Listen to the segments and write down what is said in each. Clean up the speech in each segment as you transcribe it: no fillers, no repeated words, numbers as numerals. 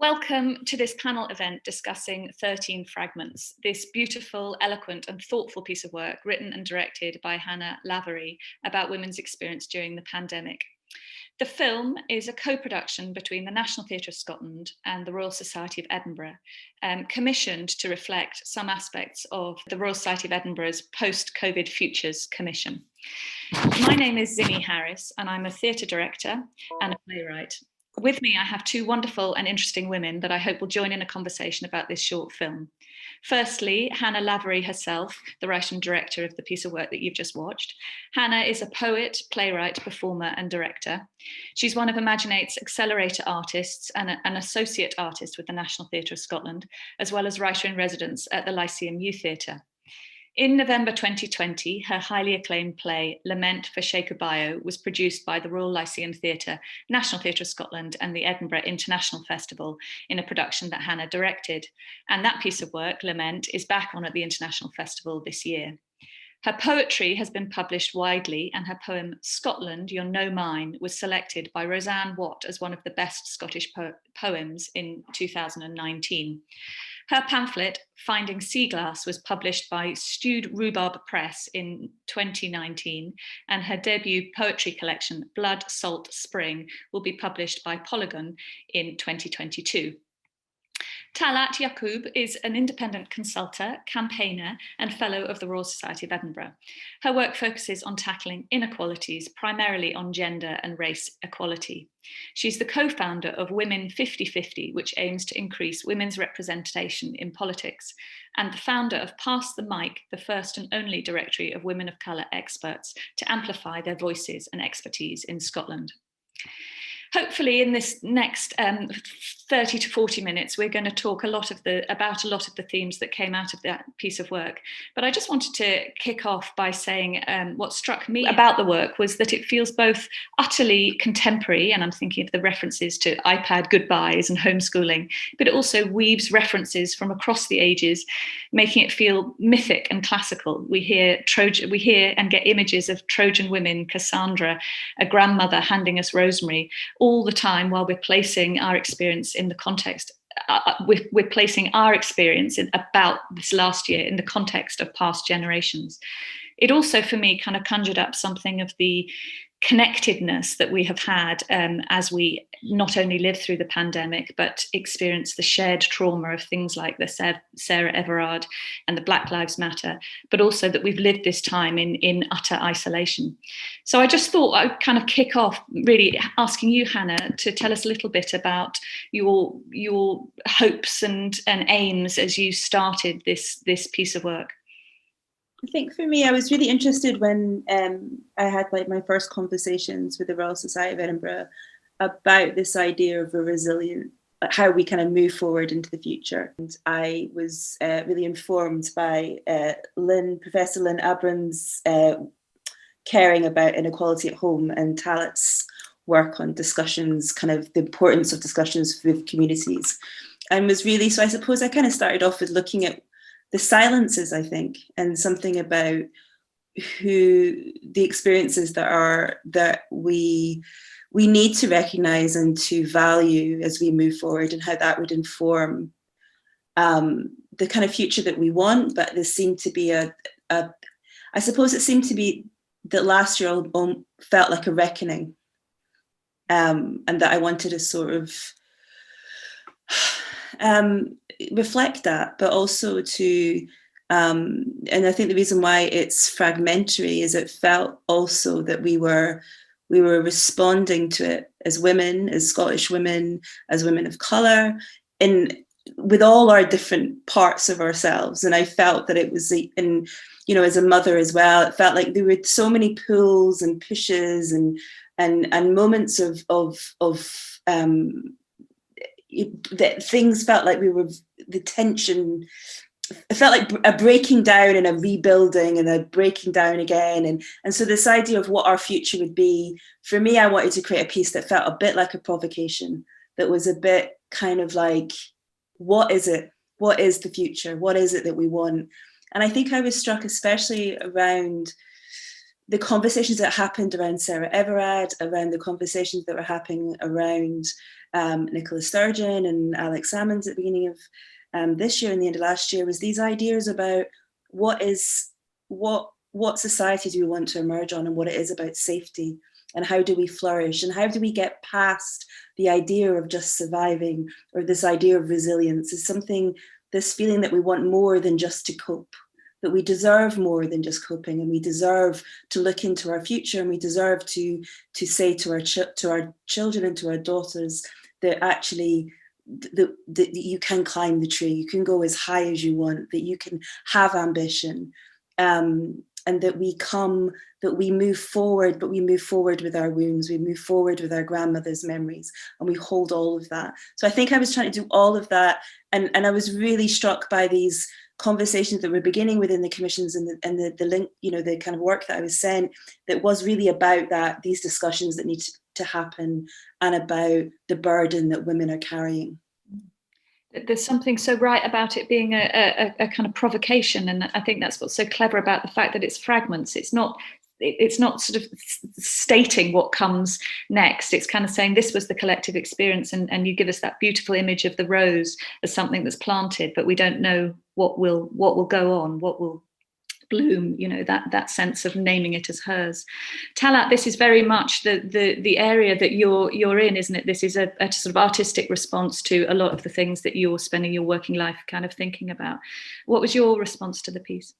Welcome to this panel event discussing 13 Fragments, this beautiful, eloquent and thoughtful piece of work written and directed by Hannah Lavery about women's experience during the pandemic. The film is a co-production between the National Theatre of Scotland and the Royal Society of Edinburgh, commissioned to reflect some aspects of the Royal Society of Edinburgh's Post-COVID Futures Commission. My name is Zinnie Harris and I'm a theatre director and a playwright. With me, I have two wonderful and interesting women that I hope will join in a conversation about this short film. Firstly, Hannah Lavery herself, the writer and director of the piece of work that you've just watched. Hannah is a poet, playwright, performer and director. She's one of Imaginate's accelerator artists and an associate artist with the National Theatre of Scotland, as well as writer-in-residence at the Lyceum Youth Theatre. In November 2020, her highly acclaimed play, Lament for Sheikh Bio, was produced by the Royal Lyceum Theatre, National Theatre of Scotland and the Edinburgh International Festival in a production that Hannah directed. And that piece of work, Lament, is back on at the International Festival this year. Her poetry has been published widely and her poem, Scotland, You're No Mine, was selected by Roseanne Watt as one of the best Scottish poems in 2019. Her pamphlet, Finding Sea Glass, was published by Stewed Rhubarb Press in 2019, and her debut poetry collection, Blood, Salt, Spring, will be published by Polygon in 2022. Talat Yaqoob is an independent consultant, campaigner, and fellow of the Royal Society of Edinburgh. Her work focuses on tackling inequalities, primarily on gender and race equality. She's the co-founder of Women 50/50, which aims to increase women's representation in politics, and the founder of Pass the Mic, the first and only directory of women of colour experts to amplify their voices and expertise in Scotland. Hopefully in this next 30 to 40 minutes, we're going to talk about a lot of the themes that came out of that piece of work. But I just wanted to kick off by saying what struck me about the work was that it feels both utterly contemporary, and I'm thinking of the references to iPad goodbyes and homeschooling, but it also weaves references from across the ages, making it feel mythic and classical. We hear and get images of Trojan women, Cassandra, a grandmother handing us rosemary, all the time while we're placing our experience in the context. We're placing our experience about this last year in the context of past generations. It also, for me, kind of conjured up something of the connectedness that we have had as we not only live through the pandemic, but experience the shared trauma of things like the Sarah Everard and the Black Lives Matter, but also that we've lived this time in utter isolation. So I just thought I'd kind of kick off really asking you, Hannah, to tell us a little bit about your hopes and aims as you started this piece of work. I think for me, I was really interested when I had like my first conversations with the Royal Society of Edinburgh about this idea of a resilient, how we kind of move forward into the future. And I was really informed by Professor Lynn Abrams' caring about inequality at home and Talat's work on discussions, kind of the importance of discussions with communities. And was really, so I suppose I kind of started off with looking at the silences, I think, and something about who the experiences that we need to recognize and to value as we move forward, and how that would inform the kind of future that we want. But there seemed to be I suppose it seemed to be that last year felt like a reckoning, and that I wanted to sort of reflect that, but also to, and I think the reason why it's fragmentary is it felt also that we were responding to it as women, as Scottish women, as women of colour, with all our different parts of ourselves. And I felt that it was, as a mother as well, it felt like there were so many pulls and pushes and moments of that things felt like the tension, it felt like a breaking down and a rebuilding and a breaking down again. And so this idea of what our future would be, for me, I wanted to create a piece that felt a bit like a provocation, that was a bit kind of like, what is it? What is the future? What is it that we want? And I think I was struck especially around the conversations that happened around Sarah Everard, around the conversations that were happening around Nicola Sturgeon and Alex Salmons at the beginning of this year and the end of last year, was these ideas about what society do we want to emerge on, and what it is about safety, and how do we flourish, and how do we get past the idea of just surviving, or this idea of resilience is something, this feeling that we want more than just to cope, that we deserve more than just coping, and we deserve to look into our future, and we deserve to say to our children and to our daughters that actually that you can climb the tree, you can go as high as you want, that you can have ambition, and that we move forward, but we move forward with our wounds, we move forward with our grandmother's memories, and we hold all of that. So I think I was trying to do all of that, and I was really struck by these conversations that were beginning within the commissions and the link, the kind of work that I was sent, that was really about that, these discussions that need to happen, and about the burden that women are carrying. There's something so right about it being a kind of provocation, and I think that's what's so clever about the fact that it's fragments. It's not sort of stating what comes next. It's kind of saying this was the collective experience, and you give us that beautiful image of the rose as something that's planted, but we don't know what will go on, what will bloom, that sense of naming it as hers. Talat, this is very much the area that you're in, isn't it? This is a sort of artistic response to a lot of the things that you're spending your working life kind of thinking about. What was your response to the piece?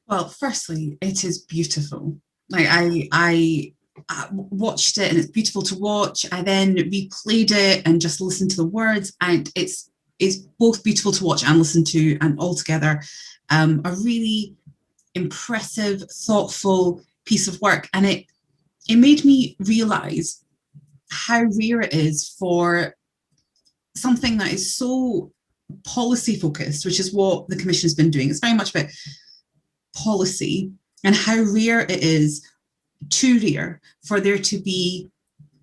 Well, firstly, it is beautiful. Like I watched it, and it's beautiful to watch. I then replayed it and just listened to the words, and it's both beautiful to watch and listen to, and altogether a really impressive, thoughtful piece of work. And it made me realize how rare it is for something that is so policy focused, which is what the Commission has been doing. It's very much about policy, and how rare it is, too rare, for there to be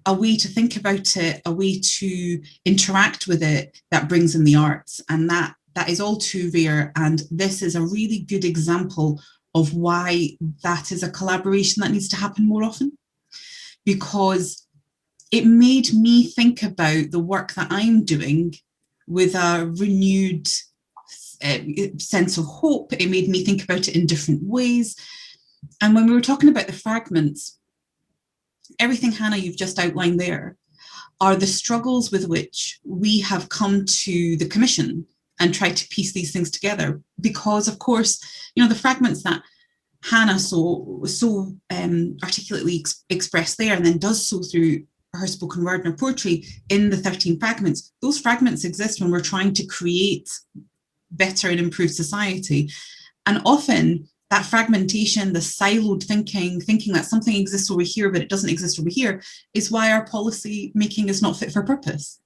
a way to think about it, a way to interact with it that brings in the arts. And that is all too rare. And this is a really good example of why that is a collaboration that needs to happen more often, because it made me think about the work that I'm doing with a renewed sense of hope. It made me think about it in different ways. And when we were talking about the fragments, everything, Hannah, you've just outlined there are the struggles with which we have come to the Commission and tried to piece these things together. Because, of course, the fragments that Hannah so articulately expressed there, and then does so through her spoken word and her poetry in the 13 fragments, those fragments exist when we're trying to create better and improved society. And often that fragmentation, the siloed thinking that something exists over here but it doesn't exist over here, is why our policy making is not fit for purpose.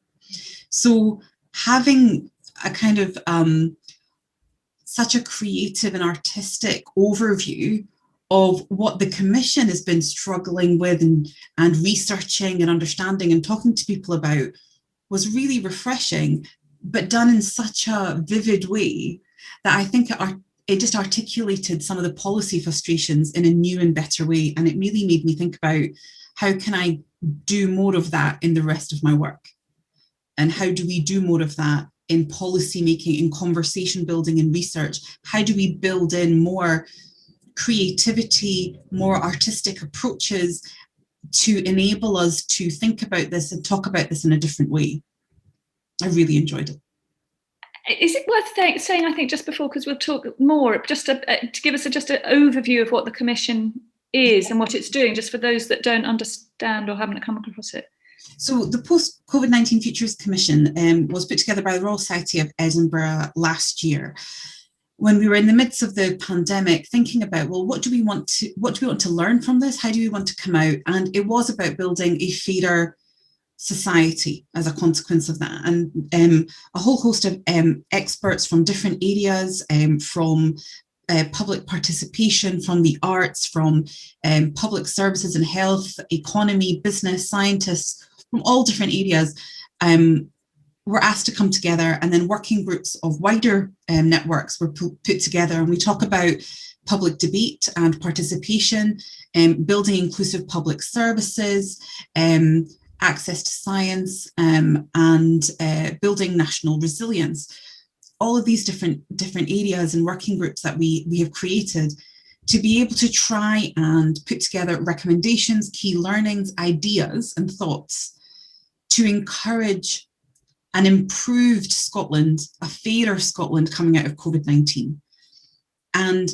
So having a kind of such a creative and artistic overview of what the Commission has been struggling with and researching and understanding and talking to people about was really refreshing, but done in such a vivid way that I think it just articulated some of the policy frustrations in a new and better way. And it really made me think about, how can I do more of that in the rest of my work? And how do we do more of that in policy making, in conversation building and research? How do we build in more creativity, more artistic approaches to enable us to think about this and talk about this in a different way? I really enjoyed it. Is it worth saying, I think, just before, because we'll talk more, just to give us just an overview of what the Commission is and what it's doing, just for those that don't understand or haven't come across it? So the Post-COVID-19 Futures Commission was put together by the Royal Society of Edinburgh last year, when we were in the midst of the pandemic, thinking about, well, what do we want to learn from this? How do we want to come out? And it was about building a fairer society as a consequence of that. And a whole host of experts from different areas, from public participation, from the arts, from public services and health, economy, business, scientists, from all different areas, were asked to come together, and then working groups of wider networks were put together, and we talk about public debate and participation, building inclusive public services, access to science, and building national resilience. All of these different areas and working groups that we have created to be able to try and put together recommendations, key learnings, ideas and thoughts to encourage an improved Scotland, a fairer Scotland coming out of COVID-19. And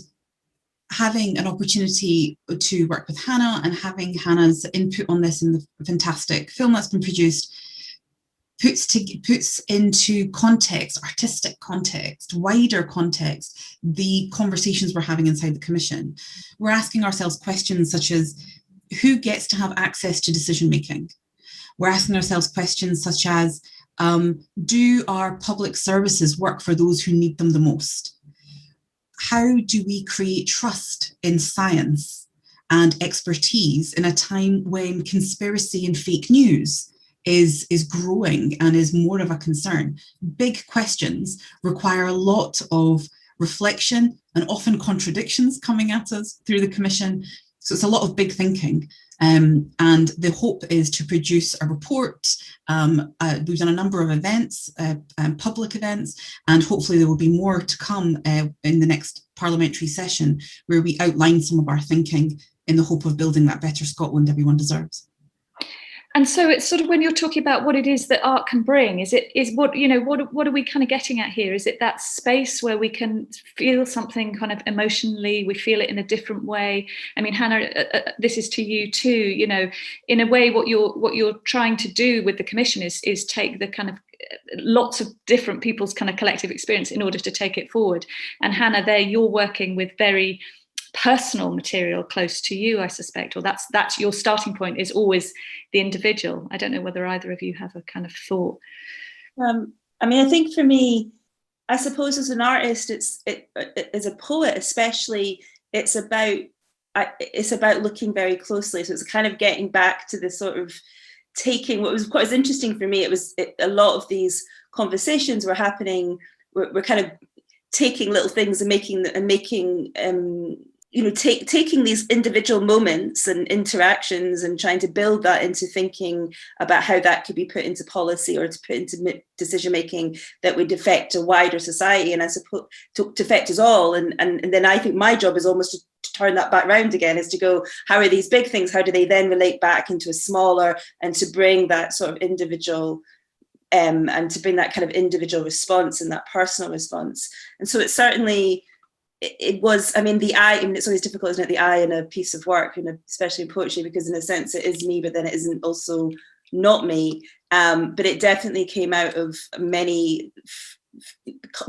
having an opportunity to work with Hannah and having Hannah's input on this in the fantastic film that's been produced puts into context, artistic context, wider context, the conversations we're having inside the Commission. We're asking ourselves questions such as, who gets to have access to decision making? We're asking ourselves questions such as, do our public services work for those who need them the most? How do we create trust in science and expertise in a time when conspiracy and fake news is growing and is more of a concern? Big questions require a lot of reflection and often contradictions coming at us through the Commission. So it's a lot of big thinking. And the hope is to produce a report. We've done a number of events, public events, and hopefully there will be more to come in the next parliamentary session where we outline some of our thinking in the hope of building that better Scotland everyone deserves. And so it's sort of, when you're talking about what it is that art can bring, what are we kind of getting at here? Is it that space where we can feel something kind of emotionally, we feel it in a different way? I mean, Hannah, this is to you too, in a way what you're trying to do with the Commission is take the kind of lots of different people's kind of collective experience in order to take it forward. And Hannah, there you're working with very personal material close to you, I suspect, or that's your starting point is always the individual. I don't know whether either of you have a kind of thought. I mean, I think for me, I suppose as an artist, as a poet especially, it's about looking very closely. So it's kind of getting back to the sort of taking what was quite interesting for me. A lot of these conversations were happening. We're kind of taking little things and making taking these individual moments and interactions and trying to build that into thinking about how that could be put into policy or to put into decision making that would affect a wider society, and I suppose to affect us all. And then I think my job is almost to turn that back round again, is to go, how are these big things, how do they then relate back into a smaller, and to bring that sort of individual and to bring that kind of individual response and that personal response. And so it's certainly, it was, I mean, the eye, I mean, it's always difficult, isn't it, the eye in a piece of work, especially in poetry, because in a sense it is me, but then it isn't also not me. But it definitely came out of many,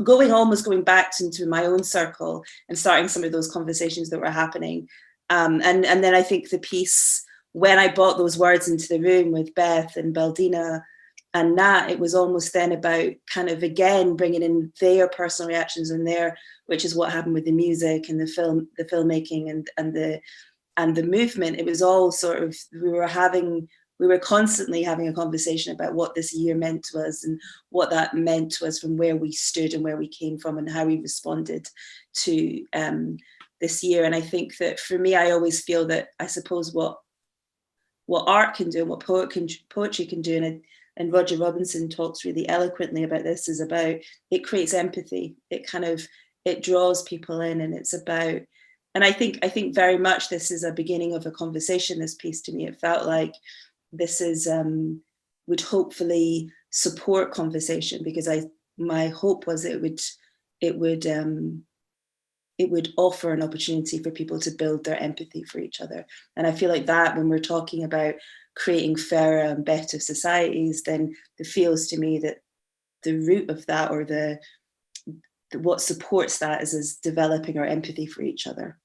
going back into my own circle and starting some of those conversations that were happening. And then I think the piece, when I brought those words into the room with BETH and BELDINA and Nat, it was almost then about kind of again bringing in their personal reactions and which is what happened with the music and the filmmaking and the movement. It was all sort of, we were constantly having a conversation about what this year meant to us and what that meant to us from where we stood and where we came from and how we responded to this year. And I think that for me, I always feel that, I suppose, what art can do and what poetry can do, and Roger Robinson talks really eloquently about this, is about, it creates empathy. It draws people in, and it's about, and I think very much this is a beginning of a conversation, this piece to me. It felt like this would hopefully support conversation, because my hope was it would offer an opportunity for people to build their empathy for each other. And I feel like that when we're talking about creating fairer and better societies, then it feels to me that the root of that, or the what supports that, is developing our empathy for each other.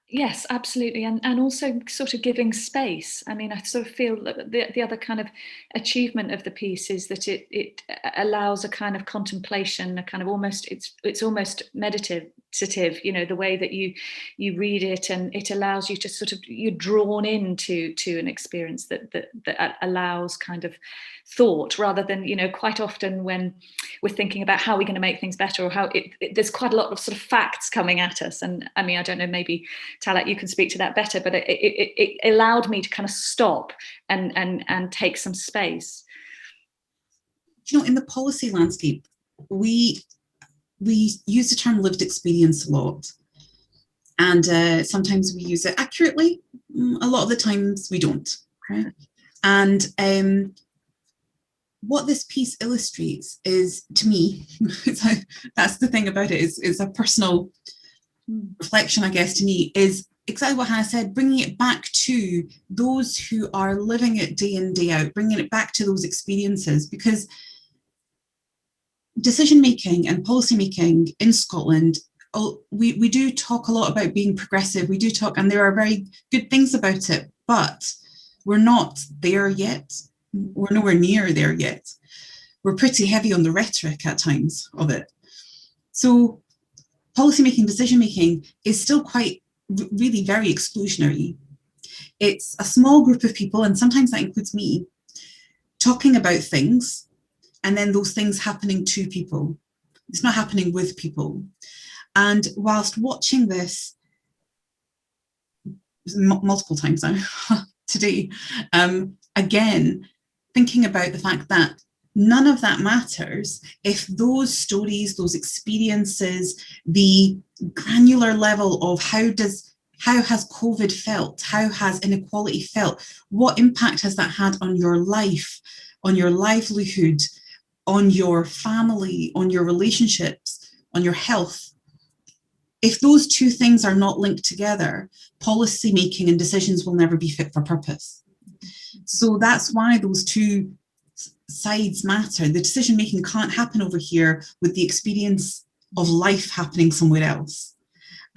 Yes, absolutely. And also sort of giving space. I mean, I sort of feel that the other kind of achievement of the piece is that it allows a kind of contemplation, a kind of almost, it's almost meditative you know, the way that you read it, and it allows you to sort of, you're drawn into an experience that allows kind of thought, rather than, you know, quite often when we're thinking about how we're going to make things better, or how there's quite a lot of sort of facts coming at us. And I mean, I don't know, maybe Talat, you can speak to that better, but it allowed me to kind of stop and take some space. You know, in the policy landscape, we use the term lived experience a lot, and sometimes we use it accurately. A lot of the times we don't. Right? And what this piece illustrates is, to me, that's the thing about it, is a personal reflection, I guess, to me, is exactly what Hannah said, bringing it back to those who are living it day in, day out, bringing it back to those experiences, because decision-making and policy-making in Scotland, we do talk a lot about being progressive, we do talk, and there are very good things about it, but we're not there yet. We're nowhere near there yet. We're pretty heavy on the rhetoric at times of it. So policy-making, decision-making is still quite, really very exclusionary. It's a small group of people, and sometimes that includes me, talking about things, and then those things happening to people. It's not happening with people. And whilst watching this multiple times now today, again, thinking about the fact that none of that matters if those stories, those experiences, the granular level of how has COVID felt, how has inequality felt, what impact has that had on your life, on your livelihood, on your family, on your relationships, on your health. If those two things are not linked together, policy making and decisions will never be fit for purpose. So that's why those two sides matter. The decision making can't happen over here with the experience of life happening somewhere else.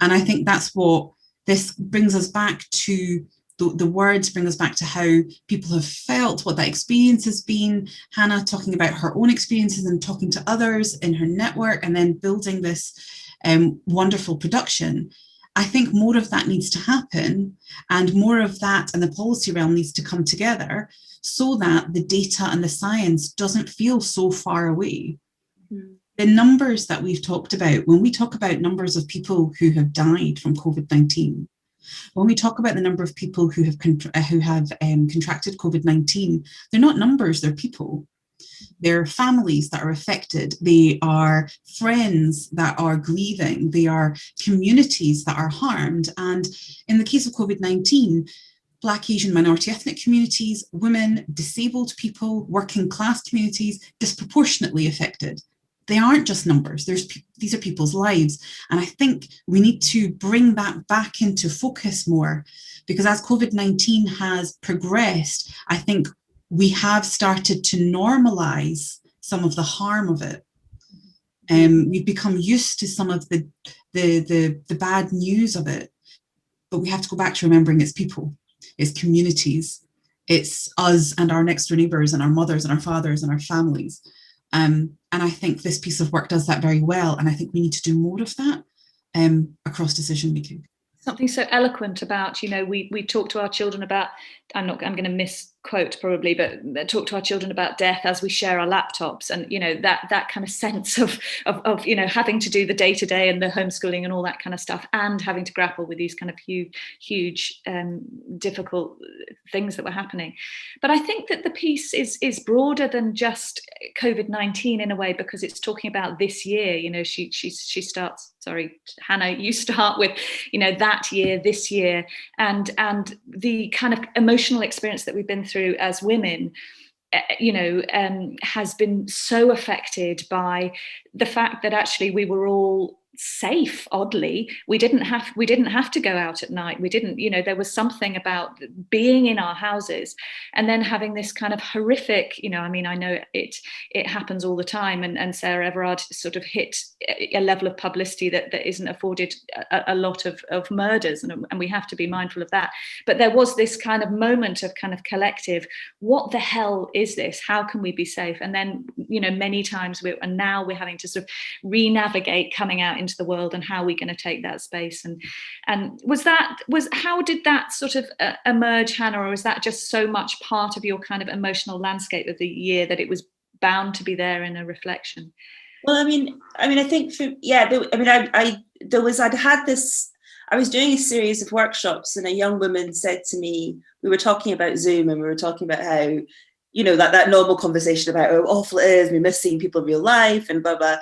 And I think that's what this brings us back to. The words bring us back to how people have felt, what that experience has been. Hannah talking about her own experiences and talking to others in her network, and then building this wonderful production. I think more of that needs to happen, and more of that and the policy realm needs to come together so that the data and the science doesn't feel so far away. Mm. The numbers that we've talked about, when we talk about numbers of people who have died from COVID-19, when we talk about the number of people who have contracted COVID-19, they're not numbers, they're people. They're families that are affected. They are friends that are grieving. They are communities that are harmed. And in the case of COVID-19, Black, Asian, minority ethnic communities, women, disabled people, working class communities, disproportionately affected. They aren't just numbers, these are people's lives. And I think we need to bring that back into focus more, because as COVID-19 has progressed, I think we have started to normalize some of the harm of it. We've become used to some of the bad news of it, but we have to go back to remembering it's people, it's communities, it's us and our next door neighbours and our mothers and our fathers and our families. And I think this piece of work does that very well. And I think we need to do more of that across decision making. Something so eloquent about, you know, we talk to our children about, I'm going to misquote probably, but talk to our children about death as we share our laptops, and, you know, that kind of sense of you know, having to do the day-to-day and the homeschooling and all that kind of stuff, and having to grapple with these kind of huge difficult things that were happening. But I think that the piece is broader than just COVID-19 in a way, because it's talking about this year. You know, she starts, sorry, Hannah, you start with, you know, that year, this year, and the kind of emotional experience that we've been through as women, you know, has been so affected by the fact that actually we were all safe. Oddly, we didn't have to go out at night. We didn't, you know, there was something about being in our houses, and then having this kind of horrific, you know, I mean, I know it happens all the time, and Sarah Everard sort of hit a level of publicity that isn't afforded a lot of murders, and we have to be mindful of that. But there was this kind of moment of kind of collective, what the hell is this? How can we be safe? And then, you know, many times now we're having to sort of re-navigate coming out into the world, and how are we going to take that space? And how did that sort of emerge, Hannah, or is that just so much part of your kind of emotional landscape of the year that it was bound to be there in a reflection? Well, I mean, I think I was doing a series of workshops, and a young woman said to me, we were talking about Zoom, and we were talking about how, that normal conversation about how awful it is, we miss seeing people in real life and blah, blah.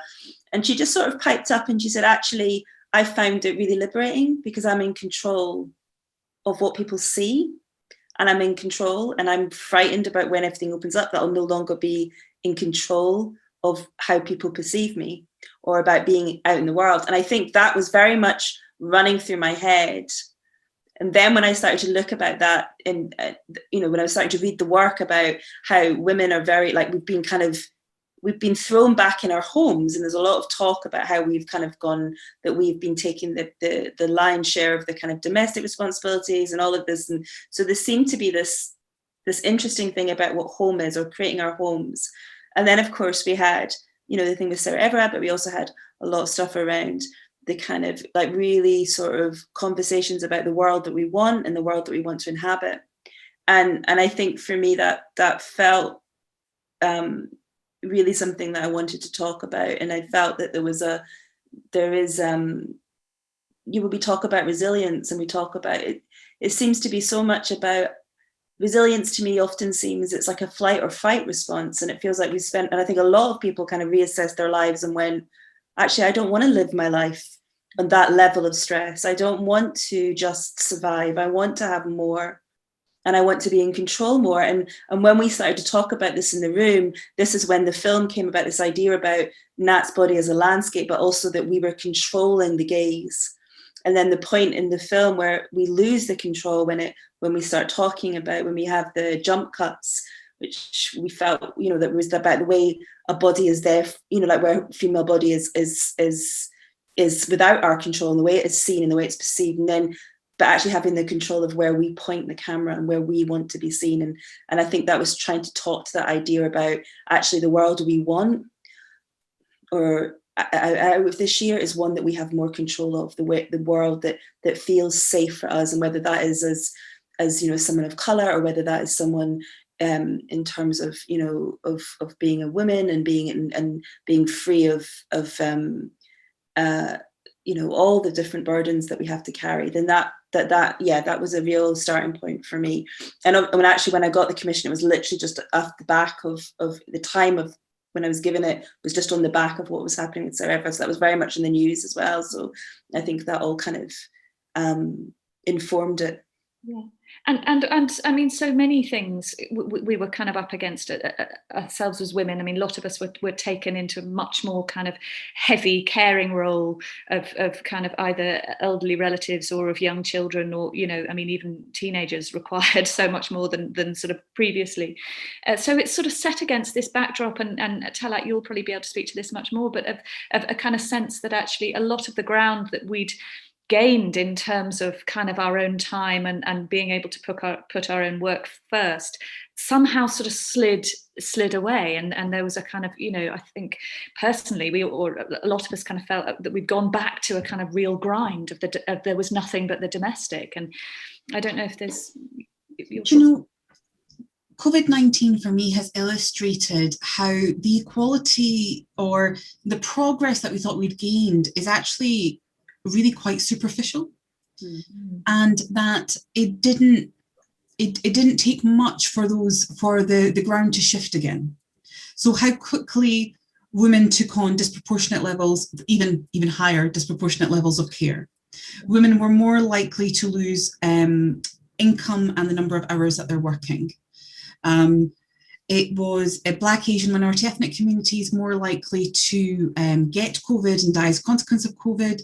And she just sort of piped up and she said, actually, I found it really liberating because I'm in control of what people see, and I'm in control, and I'm frightened about when everything opens up that I'll no longer be in control of how people perceive me or about being out in the world. And I think that was very much running through my head. And then when I started to look about that, and when I was starting to read the work about how women are very, like, we've been thrown back in our homes, and there's a lot of talk about how we've kind of gone, that we've been taking the lion's share of the kind of domestic responsibilities and all of this. And so there seemed to be this interesting thing about what home is, or creating our homes. And then, of course, we had, the thing with Sarah Everard, but we also had a lot of stuff around the kind of like really sort of conversations about the world that we want and the world that we want to inhabit. And I think for me that felt really something that I wanted to talk about. And I felt that we talk about resilience, and we talk about it. It seems to be so much about resilience. To me, often seems it's like a flight or fight response. And it feels like and I think a lot of people kind of reassess their lives and went, actually, I don't want to live my life on that level of stress. I don't want to just survive. I want to have more, and I want to be in control more. And when we started to talk about this in the room, this is when the film came about, this idea about Nat's body as a landscape, but also that we were controlling the gaze. And then the point in the film where we lose the control when we start talking about, when we have the jump cuts, which we felt, that was about the way a body is there, like where a female body is without our control, and the way it is seen and the way it's perceived, and then but actually having the control of where we point the camera and where we want to be seen. And I think that was trying to talk to that idea about actually the world we want, or out of this year, is one that we have more control of, the world that feels safe for us, and whether that is as someone of color, or whether that is someone in terms of of being a woman and being free of all the different burdens that we have to carry. Then that was a real starting point for me. And when I got the commission, it was literally just off the back of the time of when I was given it, was just on the back of what was happening with Sarah Everard. So that was very much in the news as well. So I think that all kind of informed it. Yeah. And I mean, so many things we were kind of up against ourselves as women. I mean, a lot of us were taken into a much more kind of heavy caring role of kind of either elderly relatives or of young children, or, I mean, even teenagers required so much more than sort of previously. So it's sort of set against this backdrop, and Talat, you'll probably be able to speak to this much more, but of a kind of sense that actually a lot of the ground that we'd gained in terms of kind of our own time and being able to put our own work first somehow sort of slid away, and there was a kind of, I think personally or a lot of us kind of felt that we'd gone back to a kind of real grind of there was nothing but the domestic. And I don't know if there's COVID-19 for me has illustrated how the equality or the progress that we thought we'd gained is actually really quite superficial, and that it didn't take much for the ground to shift again. So how quickly women took on disproportionate levels, even higher disproportionate levels of care. Women were more likely to lose income and the number of hours that they're working. It was Black, Asian, minority ethnic communities more likely to get COVID and die as a consequence of COVID.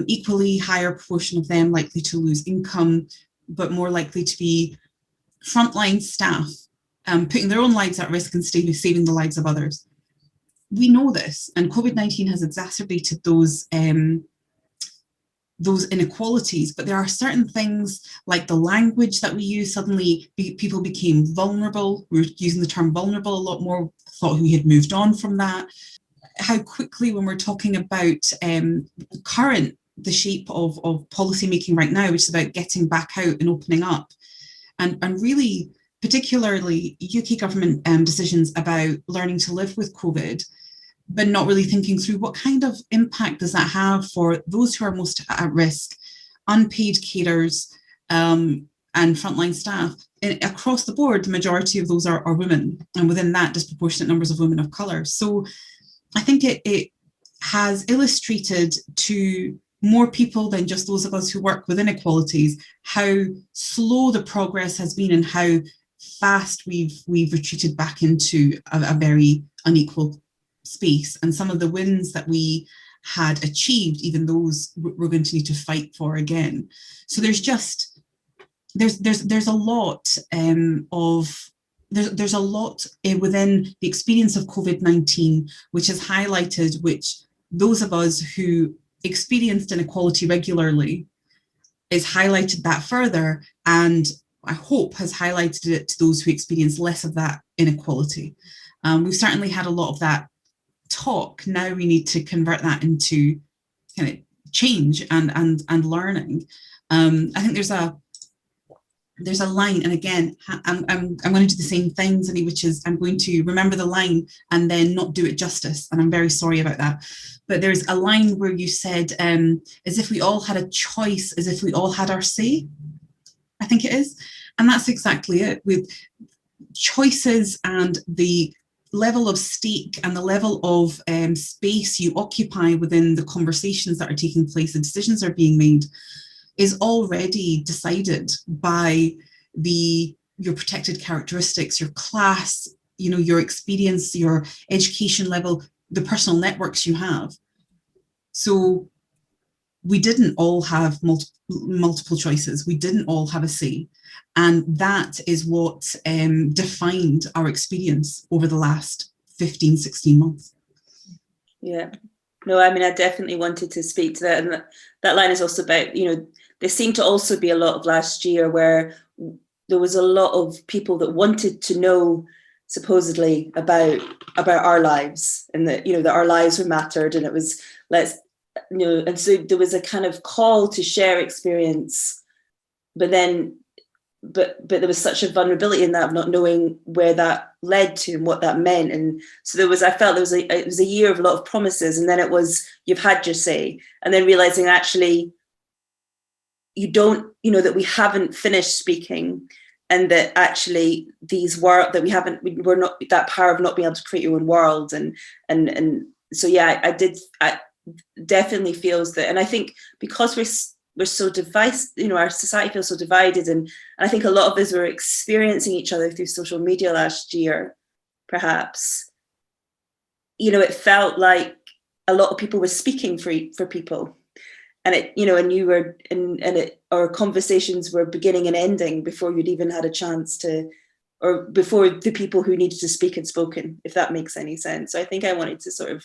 Equally higher proportion of them likely to lose income, but more likely to be frontline staff, putting their own lives at risk and saving the lives of others. We know this, and COVID-19 has exacerbated those inequalities, but there are certain things like the language that we use. Suddenly people became vulnerable. We were using the term vulnerable a lot more, thought we had moved on from that. how quickly, when we're talking about the shape of policy making right now, which is about getting back out and opening up, and really particularly UK government decisions about learning to live with COVID, but not really thinking through what kind of impact does that have for those who are most at risk, unpaid carers and frontline staff. Across the board, the majority of those are women, and within that, disproportionate numbers of women of colour. So I think it has illustrated to more people than just those of us who work with inequalities how slow the progress has been and how fast we've retreated back into a very unequal space. And some of the wins that we had achieved, even those we're going to need to fight for again. So there's a lot there's a lot within the experience of COVID-19 which has highlighted, which those of us who experienced inequality regularly is highlighted that further, and I hope has highlighted it to those who experience less of that inequality. We've certainly had a lot of that talk. Now we need to convert that into kind of change and learning. I think there's a line, and again, I'm going to do the same thing, Zinnie, which is I'm going to remember the line and then not do it justice, and I'm very sorry about that. But there's a line where you said, as if we all had a choice, as if we all had our say, I think it is. And that's exactly it. With choices and the level of stake and the level of space you occupy within the conversations that are taking place, the decisions are being made, is already decided by your protected characteristics, your class, your experience, your education level, the personal networks you have. So we didn't all have multiple choices. We didn't all have a say. And that is what defined our experience over the last 15, 16 months. Yeah. No, I mean, I definitely wanted to speak to that. And that line is also about, there seemed to also be a lot of last year where there was a lot of people that wanted to know supposedly about our lives, and that, that our lives were mattered, and it was, and so there was a kind of call to share experience, but there was such a vulnerability in that of not knowing where that led to and what that meant. And so I felt it was a year of a lot of promises, and then it was, you've had your say, and then realizing actually you don't, that we haven't finished speaking, and that actually we're not, that power of not being able to create your own world. And so, yeah, I definitely feels that. And I think because we're so divided, our society feels so divided, and I think a lot of us were experiencing each other through social media last year, perhaps, it felt like a lot of people were speaking for people. And and you were, our conversations were beginning and ending before you'd even had a chance to, or before the people who needed to speak had spoken, if that makes any sense. So I think I wanted to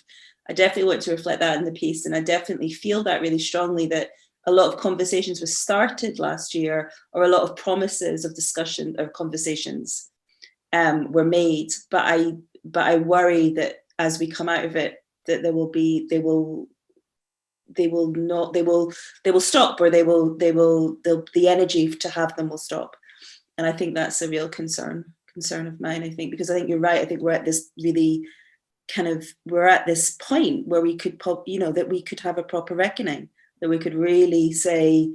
I definitely want to reflect that in the piece. And I definitely feel that really strongly, that a lot of conversations were started last year, or a lot of promises of discussion or conversations were made. But I worry that as we come out of it, that they will stop, or the energy to have them will stop. And I think that's a real concern of mine, I think, because I think you're right. I think we're at this really we're at this point where we could that we could have a proper reckoning, that we could really say,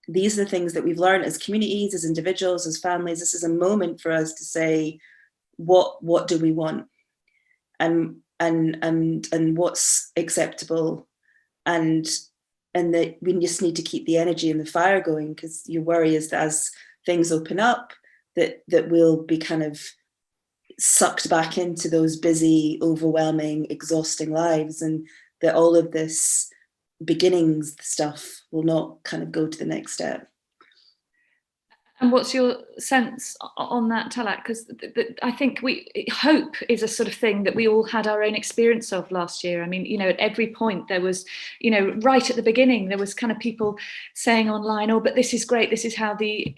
these are the things that we've learned as communities, as individuals, as families. This is a moment for us to say, what do we want, and what's acceptable, and that we just need to keep the energy and the fire going, because your worry is that as things open up, that we'll be kind of sucked back into those busy, overwhelming, exhausting lives, and that all of this beginnings stuff will not kind of go to the next step. And what's your sense on that, Talat? Because I think hope is a sort of thing that we all had our own experience of last year. I mean, at every point there was, right at the beginning, there was kind of people saying online, oh, but this is great. This is how the,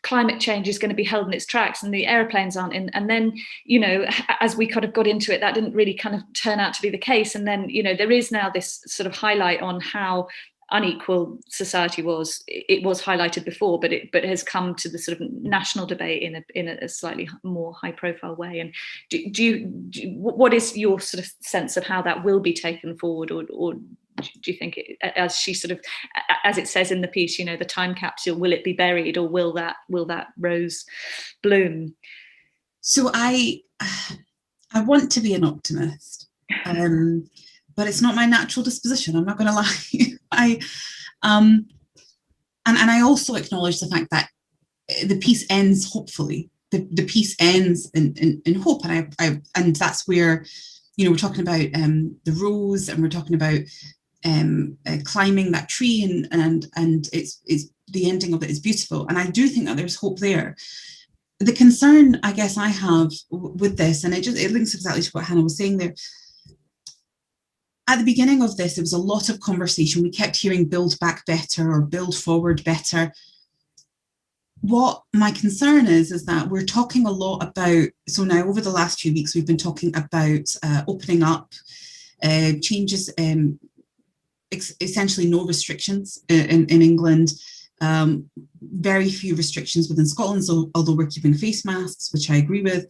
climate change is going to be held in its tracks and the aeroplanes aren't in. And then, you know, as we kind of got into it, that didn't really kind of turn out to be the case. And then, you know, there is now this sort of highlight on how unequal society was. It was highlighted before, but it has come to the sort of national debate in a slightly more high profile way. And what is your sort of sense of how that will be taken forward, or do you think as she sort of, as it says in the piece, you know, the time capsule, will it be buried, or will that rose bloom? So I want to be an optimist, but it's not my natural disposition, I'm not going to lie. And I also acknowledge the fact that the piece ends hopefully. The piece ends in hope, and that's where, you know, we're talking about the rose, and we're talking about climbing that tree, and it's the ending of it is beautiful, and I do think that there's hope there. The concern I guess I have with this, and it links exactly to what Hannah was saying there. At the beginning of this, there was a lot of conversation. We kept hearing build back better or build forward better. What my concern is that we're talking a lot about, so now over the last few weeks, we've been talking about opening up, changes, essentially no restrictions in England, very few restrictions within Scotland, so although we're keeping face masks, which I agree with.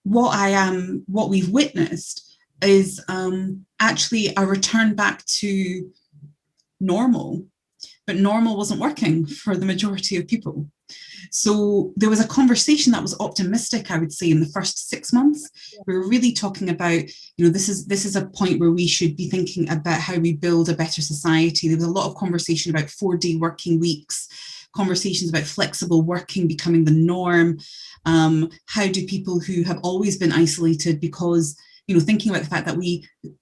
What we've witnessed is actually a return back to normal, but normal wasn't working for the majority of people. So there was a conversation that was optimistic, I would say, in the first 6 months. We were really talking about, you know, this is a point where we should be thinking about how we build a better society. There was a lot of conversation about 4-day working weeks, conversations about flexible working becoming the norm. How do people who have always been isolated because, you know, thinking about the fact that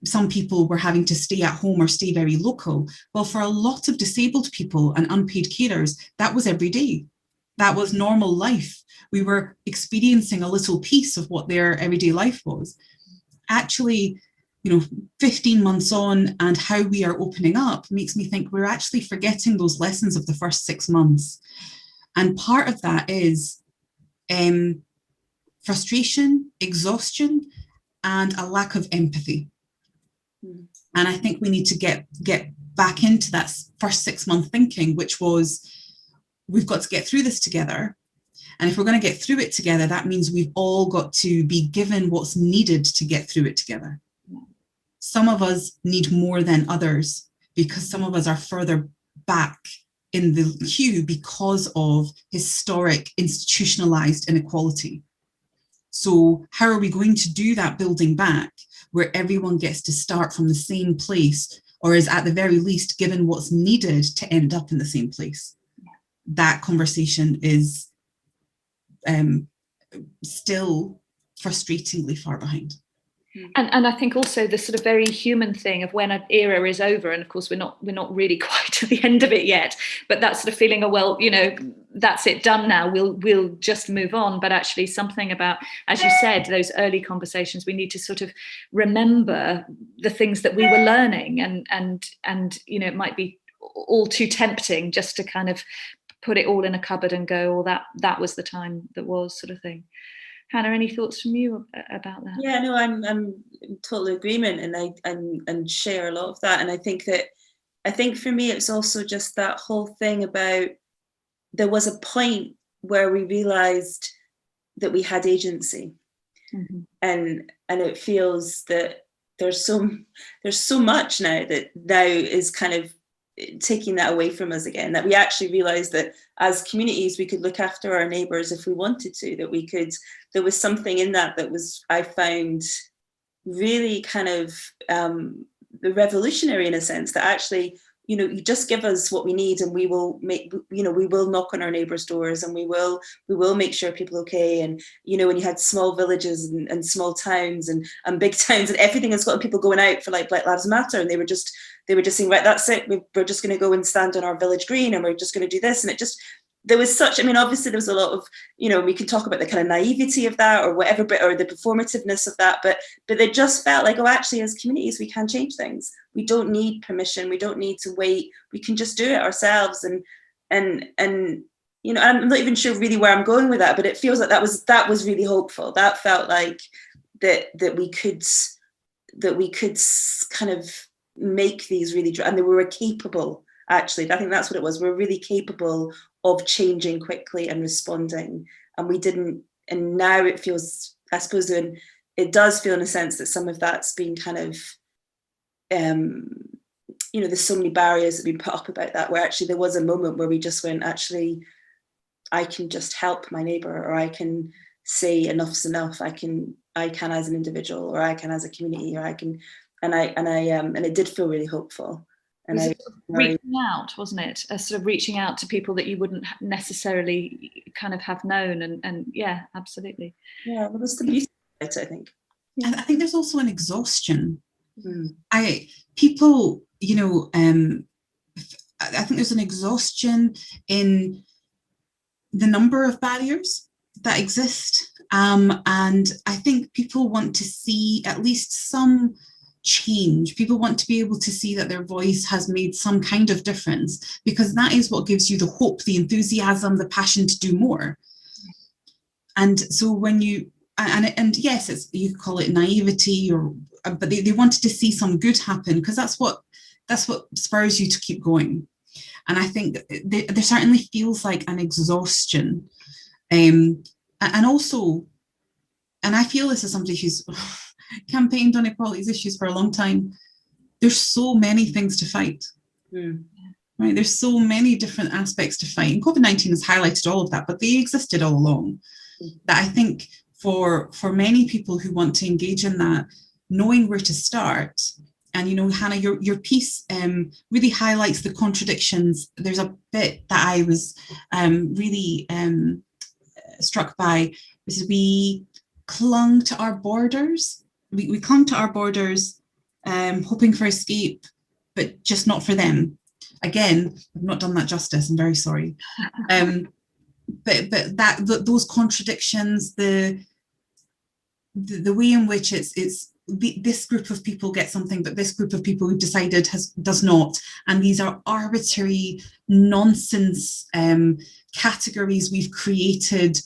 some people were having to stay at home or stay very local. Well, for a lot of disabled people and unpaid carers, that was every day. That was normal life. We were experiencing a little piece of what their everyday life was. Actually, you know, 15 months on and how we are opening up makes me think we're actually forgetting those lessons of the first 6 months. And part of that is frustration, exhaustion, and a lack of empathy. And I think we need to get back into that first 6 month thinking, which was, we've got to get through this together. And if we're going to get through it together, that means we've all got to be given what's needed to get through it together. Some of us need more than others because some of us are further back in the queue because of historic institutionalized inequality. So how are we going to do that building back where everyone gets to start from the same place, or is at the very least given what's needed to end up in the same place? That conversation is still frustratingly far behind. And I think also the sort of very human thing of when an era is over, and of course we're not really quite at the end of it yet, but that sort of feeling of, well, you know, that's it, done now, we'll just move on. But actually something about, as you said, those early conversations, we need to sort of remember the things that we were learning, and you know, it might be all too tempting just to kind of put it all in a cupboard and go, well, that was the time that was, sort of thing. Hannah, any thoughts from you about that? Yeah, no, I'm in total agreement, and share a lot of that. And I think for me, it's also just that whole thing about, there was a point where we realized that we had agency, and it feels that there's so much now is kind of taking that away from us again, that we actually realized that as communities we could look after our neighbours if we wanted to, there was something in that was, I found, really kind of revolutionary in a sense, that actually, you know, you just give us what we need and we will knock on our neighbours' doors, and we will make sure people are okay. And, you know, when you had small villages and small towns and big towns, and everything has got people going out for like Black Lives Matter, and they were just saying, right, that's it, we're just going to go and stand on our village green and we're just going to do this. And there was such, I mean, obviously there was a lot of, you know, we can talk about the kind of naivety of that or whatever, or the performativeness of that, but they just felt like, oh, actually, as communities, we can change things. We don't need permission. We don't need to wait. We can just do it ourselves. And you know, I'm not even sure really where I'm going with that, but it feels like that was really hopeful. That felt like that we could kind of make these really, and they were capable, actually. I think that's what it was. We're really capable of changing quickly and responding. And we didn't, and now it feels, I suppose, it does feel in a sense that some of that's been kind of, you know, there's so many barriers that have been put up about that, where actually there was a moment where we just went, actually, I can just help my neighbour, or I can say enough's enough. I can as an individual, or I can as a community, or I can, and it did feel really hopeful. And was reaching out, wasn't it? A sort of reaching out to people that you wouldn't necessarily kind of have known, and yeah, absolutely. Yeah, well, there's the beauty of it, I think. Yeah. And I think there's also an exhaustion. Mm. You know, I think there's an exhaustion in the number of barriers that exist. And I think people want to see at least some change. People want to be able to see that their voice has made some kind of difference, because that is what gives you the hope, the enthusiasm, the passion to do more. And so when you, and yes, it's, you call it naivety, or but they wanted to see some good happen, because that's what spurs you to keep going. And I think there certainly feels like an exhaustion. And also, and I feel this as somebody who's campaigned on equalities issues for a long time, there's so many things to fight. Right? There's so many different aspects to fight. And COVID-19 has highlighted all of that, but they existed all along. That I think for many people who want to engage in that, knowing where to start. And, you know, Hannah, your piece really highlights the contradictions. There's a bit that I was really struck by, was we clung to our borders. We clung to our borders, hoping for escape, but just not for them. Again, I've not done that justice, I'm very sorry. But those contradictions, the way in which it's this group of people get something, but this group of people who decided does not, and these are arbitrary nonsense categories we've created,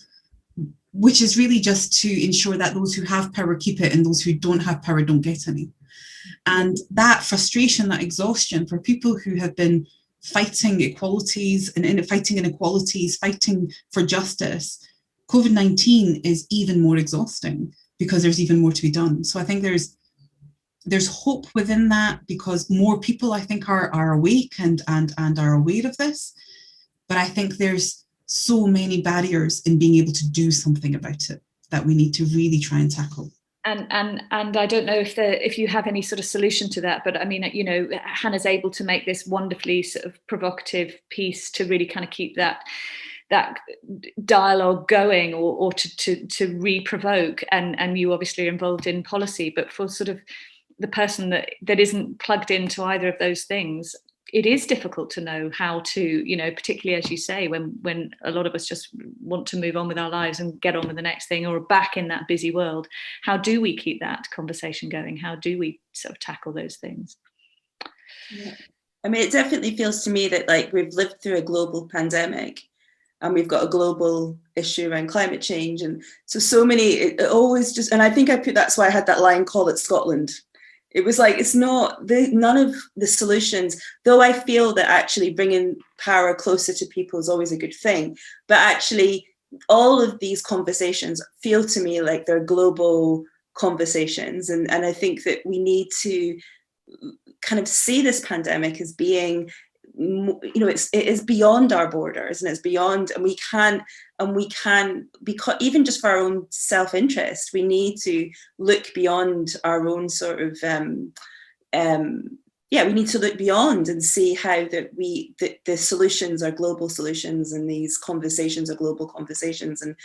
which is really just to ensure that those who have power keep it, and those who don't have power don't get any. And that frustration, that exhaustion for people who have been fighting equalities and fighting inequalities, fighting for justice, COVID-19 is even more exhausting, because there's even more to be done. So I think there's hope within that, because more people, I think, are awake and are aware of this. But I think there's so many barriers in being able to do something about it that we need to really try and tackle. And I don't know if you have any sort of solution to that, but I mean, you know, Hannah's able to make this wonderfully sort of provocative piece to really kind of keep that dialogue going, or to re-provoke, and you obviously are involved in policy, but for sort of the person that isn't plugged into either of those things, it is difficult to know how to, you know, particularly as you say, when a lot of us just want to move on with our lives and get on with the next thing, or back in that busy world. How do we keep that conversation going? How do we sort of tackle those things? Yeah. I mean, it definitely feels to me that, like, we've lived through a global pandemic, and we've got a global issue around climate change, and so many, it always just, and I think that's why I had that line, call it Scotland. It was like, it's not, none of the solutions, though I feel that actually bringing power closer to people is always a good thing, but actually all of these conversations feel to me like they're global conversations, and I think that we need to kind of see this pandemic as being, you know, it is beyond our borders, and it's beyond, and we can, because even just for our own self-interest, we need to look beyond our own sort of, we need to look beyond and see how that the solutions are global solutions, and these conversations are global conversations, and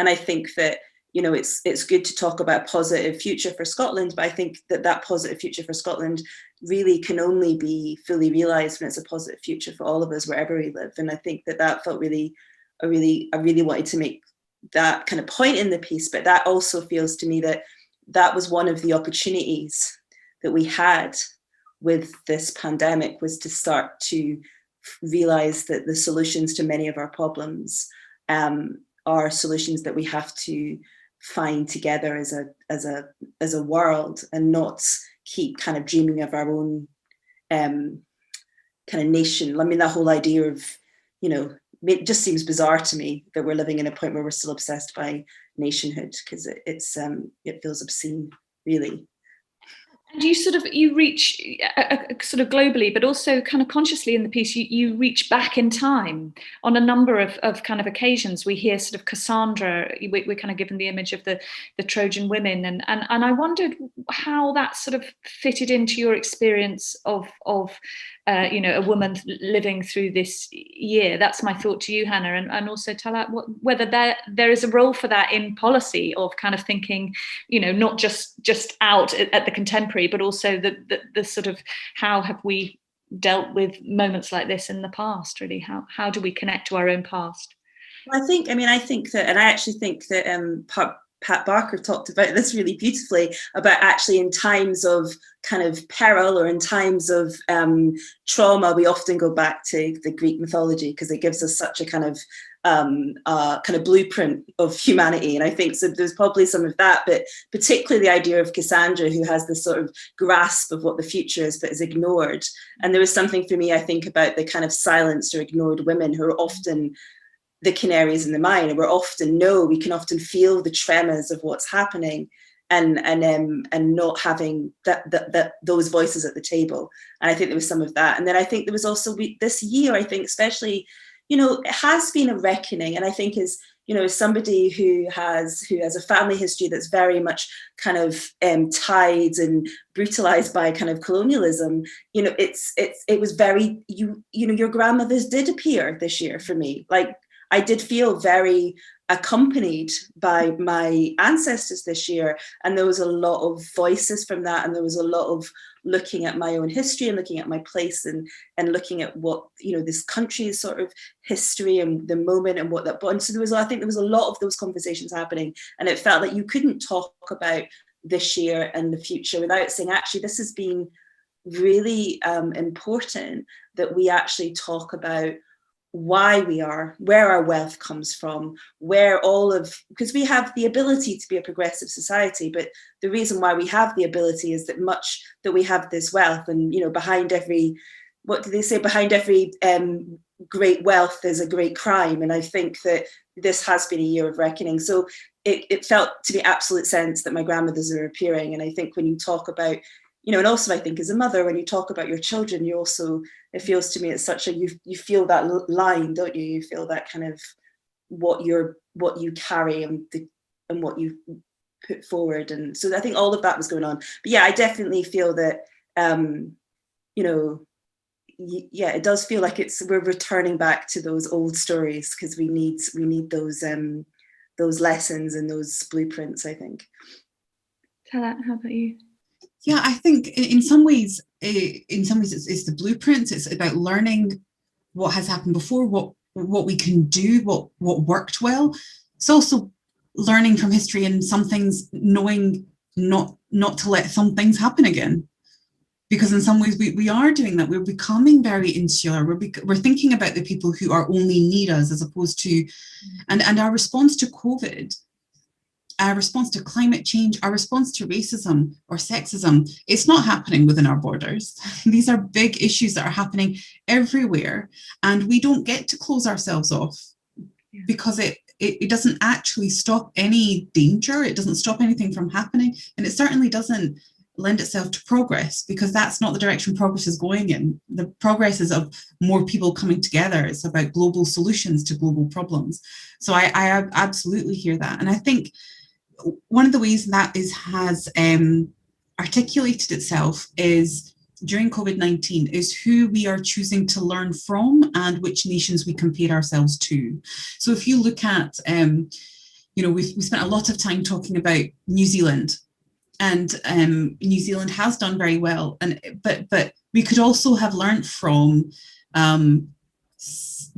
I think that, you know, it's good to talk about positive future for Scotland, but I think that positive future for Scotland really can only be fully realised when it's a positive future for all of us wherever we live. And I think that felt really, I really wanted to make that kind of point in the piece, but that also feels to me that was one of the opportunities that we had with this pandemic, was to start to realize that the solutions to many of our problems are solutions that we have to find together as a world, and not keep kind of dreaming of our own kind of nation. I mean, that whole idea of, you know, it just seems bizarre to me that we're living in a point where we're still obsessed by nationhood, because it feels obscene, really. And you reach sort of globally, but also kind of consciously in the piece, you reach back in time on a number of kind of occasions. We hear sort of Cassandra, we're kind of given the image of the Trojan women, and I wondered how that sort of fitted into your experience of you know, a woman living through this year. That's my thought to you, Hannah, and also Talat, whether there is a role for that in policy of kind of thinking, you know, not just out at the contemporary, but also the sort of how have we dealt with moments like this in the past, really? How do we connect to our own past? Well, I think that, and I actually think that Pat Barker talked about this really beautifully, about actually in times of kind of peril or in times of trauma, we often go back to the Greek mythology, because it gives us such a kind of blueprint of humanity. And I think so there's probably some of that, but particularly the idea of Cassandra, who has this sort of grasp of what the future is, but is ignored. And there was something for me, I think, about the kind of silenced or ignored women who are often the canaries in the mine, and we can often feel the tremors of what's happening, and not having those voices at the table. And I think there was some of that. And then I think there was also this year, I think especially, you know, it has been a reckoning. And I think as, you know, as somebody who has a family history that's very much kind of tied and brutalized by kind of colonialism, you know, it was very, you know, your grandmothers did appear this year for me. Like, I did feel very accompanied by my ancestors this year, and there was a lot of voices from that, and there was a lot of looking at my own history and looking at my place and looking at what, you know, this country's sort of history and the moment and what that brought. And so I think there was a lot of those conversations happening, and it felt like you couldn't talk about this year and the future without saying, actually, this has been really important that we actually talk about why we are, where our wealth comes from, because we have the ability to be a progressive society, but the reason why we have the ability is that we have this wealth, and, you know, behind every, what do they say, behind every great wealth there's a great crime. And I think that this has been a year of reckoning. So it felt to be absolute sense that my grandmothers are appearing. And I think when you talk about, you know, and also I think as a mother, when you talk about your children, you also, it feels to me it's such a, you feel that line, don't you? You feel that kind of what you carry and what you put forward. And so I think all of that was going on. But yeah, I definitely feel that, you know, yeah, it does feel like we're returning back to those old stories, because we need those lessons and those blueprints, I think. Talat, how about you? Yeah, I think in some ways it's the blueprints. It's about learning what has happened before, what we can do, what worked well. It's also learning from history, and some things knowing not to let some things happen again. Because in some ways we are doing that. We're becoming very insular. We're thinking about the people who are only need us, as opposed to, and our response to COVID, our response to climate change, our response to racism or sexism, it's not happening within our borders. These are big issues that are happening everywhere, and we don't get to close ourselves off, because it doesn't actually stop any danger. It doesn't stop anything from happening, and it certainly doesn't lend itself to progress, because that's not the direction progress is going in. The progress is of more people coming together. It's about global solutions to global problems. So I absolutely hear that. And I think one of the ways that has articulated itself is during COVID-19 is who we are choosing to learn from and which nations we compare ourselves to. So if you look at, you know, we spent a lot of time talking about New Zealand, and New Zealand has done very well, but we could also have learned from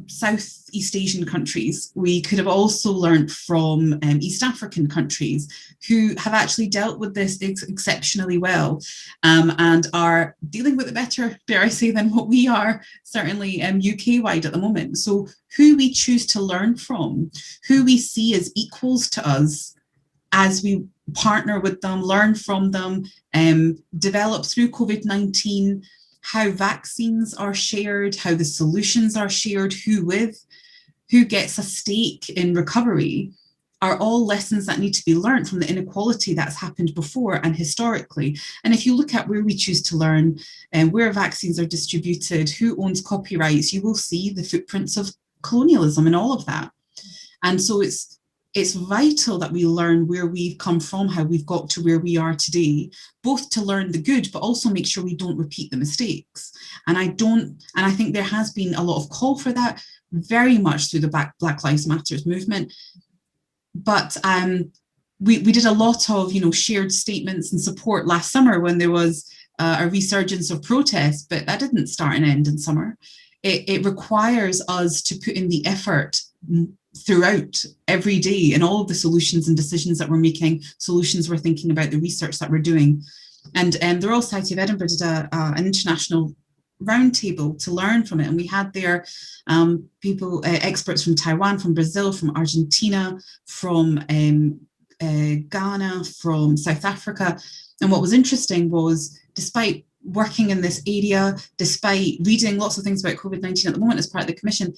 Southeast Asian countries. We could have also learnt from East African countries who have actually dealt with this exceptionally well, and are dealing with it better, dare I say, than what we are, certainly UK-wide at the moment. So who we choose to learn from, who we see as equals to us as we partner with them, learn from them, develop through COVID-19, how vaccines are shared, how the solutions are shared, who with, who gets a stake in recovery, are all lessons that need to be learned from the inequality that's happened before and historically. And if you look at where we choose to learn and where vaccines are distributed, who owns copyrights, you will see the footprints of colonialism and all of that. And so it's vital that we learn where we've come from, how we've got to where we are today, both to learn the good, but also make sure we don't repeat the mistakes. And I think there has been a lot of call for that, very much through the Black Lives Matter movement. But we did a lot of, shared statements and support last summer when there was a resurgence of protests, but that didn't start and end in summer. It requires us to put in the effort throughout every day in all of the solutions and decisions that we're making, solutions we're thinking about, the research that we're doing. And the Royal Society of Edinburgh did an international roundtable to learn from it. And we had there people, experts from Taiwan, from Brazil, from Argentina, from Ghana, from South Africa. And what was interesting was, despite working in this area, despite reading lots of things about COVID-19 at the moment as part of the commission,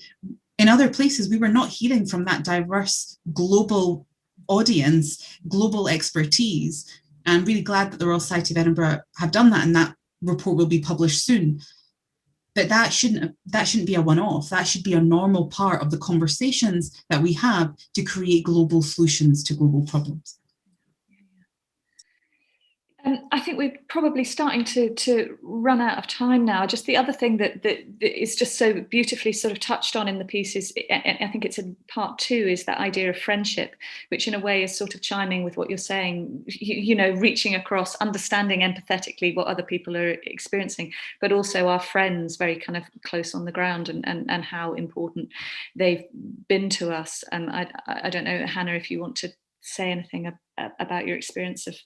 in other places, we were not hearing from that diverse global audience, global expertise. And I'm really glad that the Royal Society of Edinburgh have done that, and that report will be published soon. But that shouldn't be a one-off. That should be a normal part of the conversations that we have to create global solutions to global problems. I think we're probably starting to run out of time now. Just the other thing that is just so beautifully sort of touched on in the piece is, I think it's in part 2, is that idea of friendship, which in a way is sort of chiming with what you're saying, reaching across, understanding empathetically what other people are experiencing, but also our friends very kind of close on the ground, and how important they've been to us. I don't know, Hannah, if you want to say anything about your experience of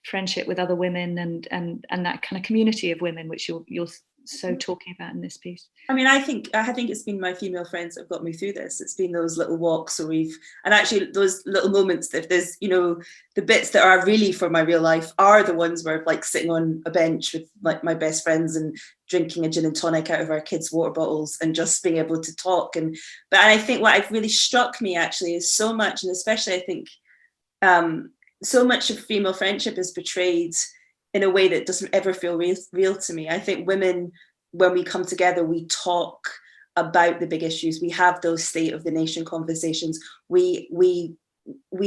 friendship with other women and that kind of community of women which you're so talking about in this piece. I mean, I think it's been my female friends that have got me through this. It's been those little walks where and actually those little moments that there's, the bits that are really for my real life are the ones where like sitting on a bench with like my best friends and drinking a gin and tonic out of our kids' water bottles and just being able to talk. And I think what really struck me actually is so much, and especially I think so much of female friendship is portrayed in a way that doesn't ever feel real to me. I think women, when we come together, we talk about the big issues. We have those state of the nation conversations. We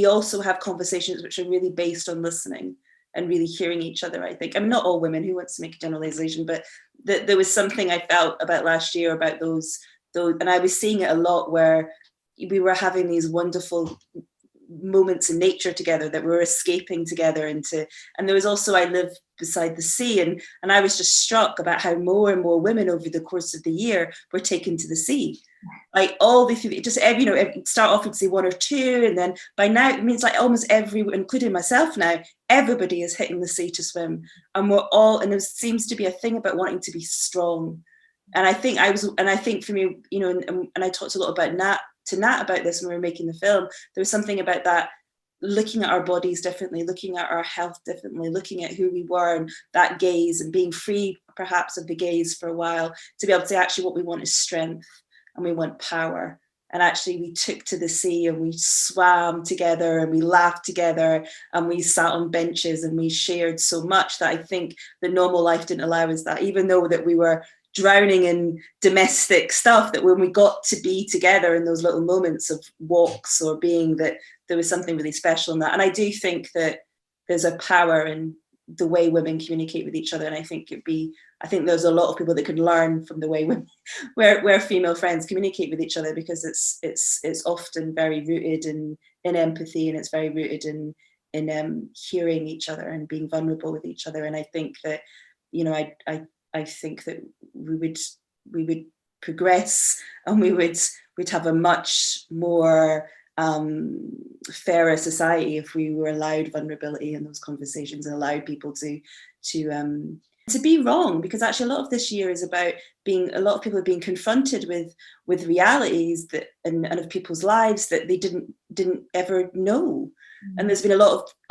also have conversations which are really based on listening and really hearing each other, I think. I mean, not all women, who wants to make a generalization, but there was something I felt about last year about those, and I was seeing it a lot, where we were having these wonderful moments in nature together that we were escaping together into. And there was also, I live beside the sea, and I was just struck about how more and more women over the course of the year were taken to the sea. Like all the just every, start off with say 1 or 2, and then by now it means like almost every, including myself now, everybody is hitting the sea to swim, and we're all, and there seems to be a thing about wanting to be strong. And I think for me, and I talked a lot about Nat about this when we were making the film. There was something about that, looking at our bodies differently, looking at our health differently, looking at who we were, and that gaze, and being free perhaps of the gaze for a while, to be able to say actually what we want is strength and we want power. And actually we took to the sea and we swam together and we laughed together and we sat on benches and we shared so much that I think the normal life didn't allow us that, even though that we were drowning in domestic stuff, that when we got to be together in those little moments of walks or being, that there was something really special in that. And I do think that there's a power in the way women communicate with each other, and I think there's a lot of people that could learn from the way women, where female friends communicate with each other, because it's often very rooted in empathy, and it's very rooted in hearing each other and being vulnerable with each other. And I think that I think that we would progress, and we'd have a much more fairer society if we were allowed vulnerability in those conversations and allowed people to be wrong, because actually a lot of this year is about a lot of people are being confronted with realities that and of people's lives that they didn't ever know. And there's been a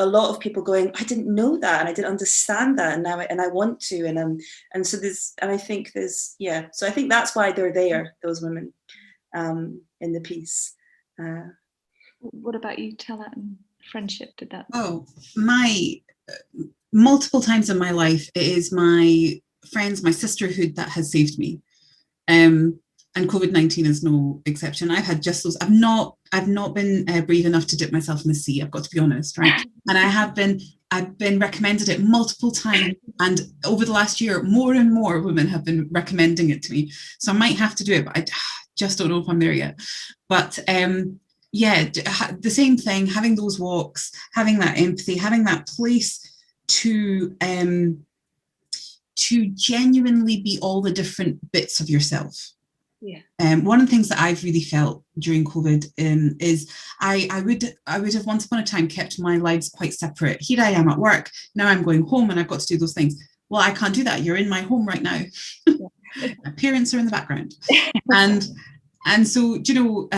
lot of people going, I didn't know that, and I didn't understand that, and now I want to, and so there's, and I think there's, yeah, so I think that's why they're there, those women, in the piece. What about you, Talat, and friendship? Did that? Oh, multiple times in my life, it is my friends, my sisterhood that has saved me. And COVID-19 is no exception. I've had just those. I've not been brave enough to dip myself in the sea. I've got to be honest, right? And I've been recommended it multiple times, and over the last year, more and more women have been recommending it to me. So I might have to do it, but I just don't know if I'm there yet. But yeah, the same thing. Having those walks, having that empathy, having that place to genuinely be all the different bits of yourself. Yeah. One of the things that I've really felt during COVID is I would have once upon a time kept my lives quite separate. Here I am at work, now I'm going home and I've got to do those things. Well, I can't do that. You're in my home right now. Yeah. My parents are in the background. And so, you know,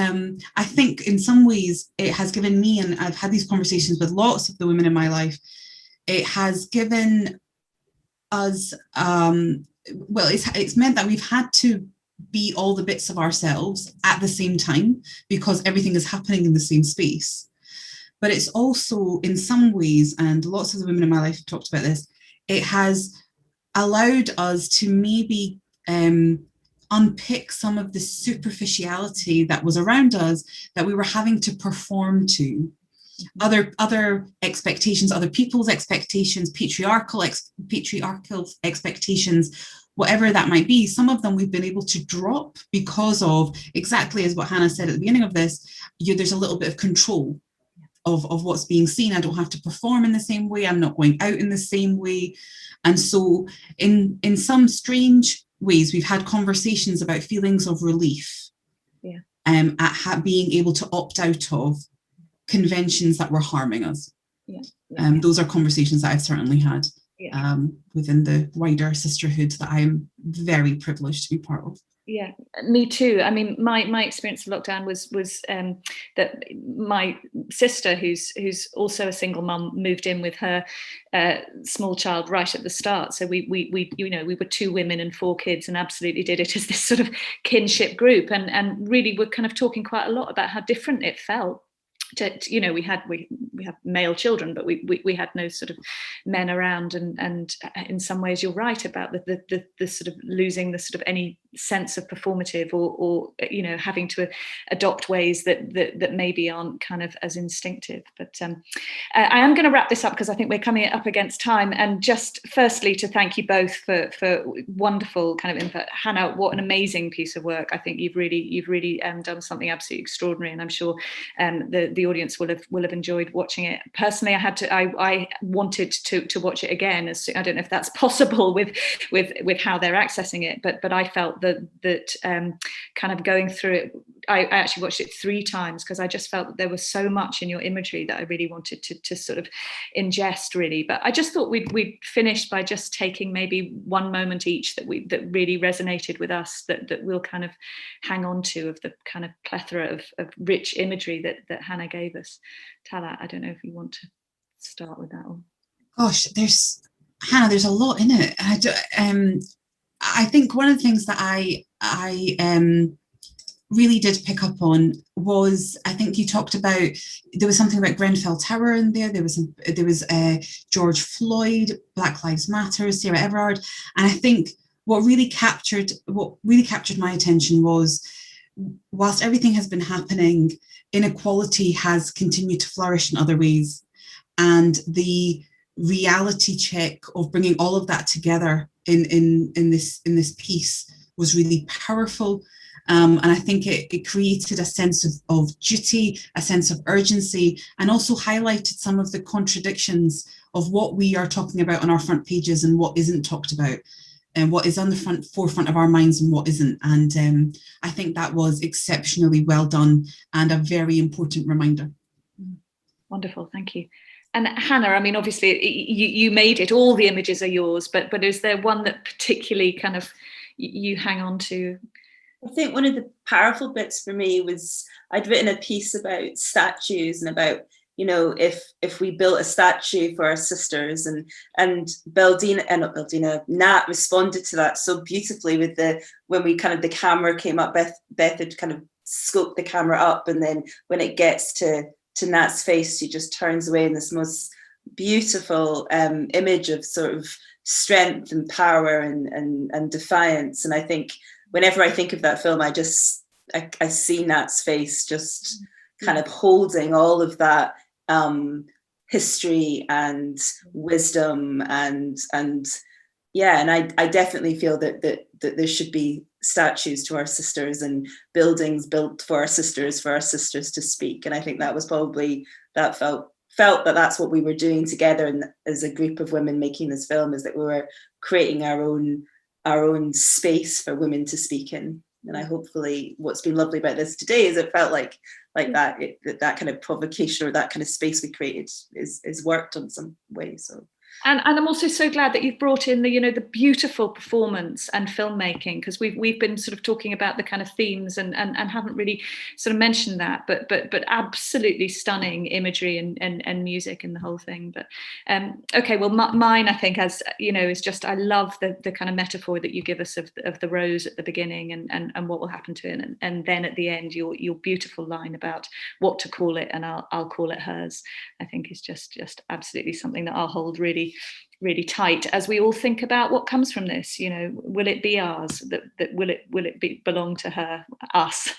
I think in some ways it has given me, and I've had these conversations with lots of the women in my life, it has given us, well, it's meant that we've had to be all the bits of ourselves at the same time because everything is happening in the same space. But it's also, in some ways, and lots of the women in my life have talked about this, it has allowed us to maybe unpick some of the superficiality that was around us that we were having to perform to. Other expectations, other people's expectations, patriarchal expectations, whatever that might be, some of them we've been able to drop because of, exactly as what Hannah said at the beginning of this, there's a little bit of control of what's being seen. I don't have to perform in the same way. I'm not going out in the same way. And so in some strange ways, we've had conversations about feelings of relief at being able to opt out of conventions that were harming us. Those are conversations that I've certainly had within the wider sisterhood that I am very privileged to be part of. Yeah, me too. I mean, my experience of lockdown was that my sister, who's also a single mum, moved in with her small child right at the start. So we were 2 women and 4 kids, and absolutely did it as this sort of kinship group, and really we're kind of talking quite a lot about how different it felt. We have male children, but we had no sort of men around, and in some ways you're right about the sort of losing the sort of any sense of performative or having to adopt ways that maybe aren't kind of as instinctive. But I am going to wrap this up because I think we're coming up against time, and just firstly to thank you both for wonderful kind of input. Hannah, what an amazing piece of work. I think you've really done something absolutely extraordinary, and I'm sure the audience will have enjoyed watching it. Personally, I wanted to watch it again. I don't know if that's possible with how they're accessing it, but I felt that kind of going through it, I actually watched it 3 times because I just felt that there was so much in your imagery that I really wanted to sort of ingest, really. But I just thought we'd finished by just taking maybe one moment each that really resonated with us, that we'll kind of hang on to, of the kind of plethora of rich imagery that Hannah gave us. Talat, I don't know if you want to start with that one. Gosh, Hannah, there's a lot in it. I think one of the things that I really did pick up on was, I think you talked about, there was something about Grenfell Tower in there. There was George Floyd, Black Lives Matter, Sarah Everard, and I think what really captured my attention was, whilst everything has been happening, inequality has continued to flourish in other ways, and the reality check of bringing all of that together in this piece was really powerful, and I think it created a sense of duty, a sense of urgency, and also highlighted some of the contradictions of what we are talking about on our front pages and what isn't talked about. and what is on the forefront of our minds and what isn't. And I think that was exceptionally well done and a very important reminder. Wonderful, thank you. And Hannah, I mean, obviously you made it, all the images are yours, but is there one that particularly kind of you hang on to? I think one of the powerful bits for me was I'd written a piece about statues and about, you know, if we built a statue for our sisters, and Nat responded to that so beautifully with when we kind of, the camera came up, Beth had kind of scoped the camera up, and then when it gets to Nat's face, she just turns away in this most beautiful image of sort of strength and power and defiance. And I think whenever I think of that film, I see Nat's face just kind of holding all of that history and wisdom and yeah, and I definitely feel that there should be statues to our sisters and buildings built for our sisters to speak. And I think that was probably, that felt that that's what we were doing together, and as a group of women making this film, is that we were creating our own space for women to speak in. And I hopefully, what's been lovely about this today is it felt like that kind of provocation or that kind of space we created is worked on some way. So. And I'm also so glad that you've brought in the, you know, the beautiful performance and filmmaking, because we've been sort of talking about the kind of themes and haven't really sort of mentioned that, but absolutely stunning imagery and music and the whole thing. But okay, well, mine, I think, as you know, is just, I love the kind of metaphor that you give us of the rose at the beginning and what will happen to it, and then at the end your beautiful line about what to call it, and I'll call it hers, I think is just absolutely something that I'll hold really tight as we all think about what comes from this. You know, will it be ours? That will it belong to her, us,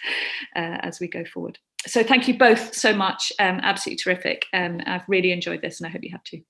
as we go forward? So thank you both so much. Absolutely terrific. I've really enjoyed this, and I hope you have too.